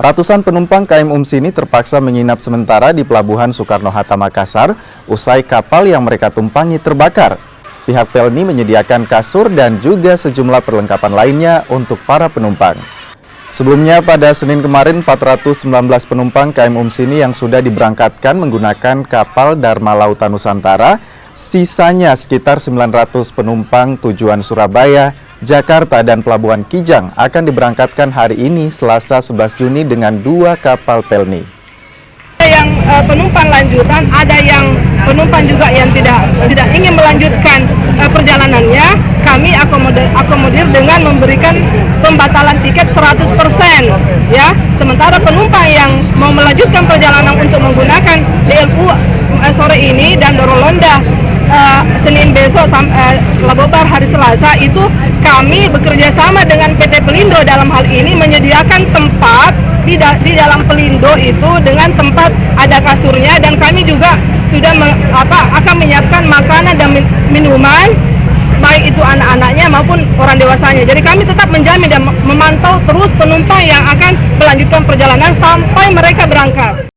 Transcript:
Ratusan penumpang KM Umsini terpaksa menginap sementara di Pelabuhan Soekarno-Hatta Makassar usai kapal yang mereka tumpangi terbakar. Pihak Pelni menyediakan kasur dan juga sejumlah perlengkapan lainnya untuk para penumpang. Sebelumnya pada Senin kemarin 419 penumpang KM Umsini yang sudah diberangkatkan menggunakan kapal Dharma Lautan Nusantara, sisanya sekitar 900 penumpang tujuan Surabaya, Jakarta dan Pelabuhan Kijang akan diberangkatkan hari ini Selasa 11 Juni dengan 2 kapal Pelni. Ada yang penumpang lanjutan, ada yang penumpang juga yang tidak ingin melanjutkan perjalanannya. Kami akomodir dengan memberikan pembatalan tiket 100%, ya. Sementara penumpang yang mau melanjutkan perjalanan untuk menggunakan DLU sore ini dan Dorolonda Senin besok Labobar hari Selasa itu kami bekerja sama dengan PT Pelindo dalam hal ini menyediakan tempat di dalam Pelindo itu dengan tempat ada kasurnya, dan kami juga sudah akan menyiapkan makanan dan minuman baik itu anak-anaknya maupun orang dewasanya. Jadi kami tetap menjamin dan memantau terus penumpang yang akan melanjutkan perjalanan sampai mereka berangkat.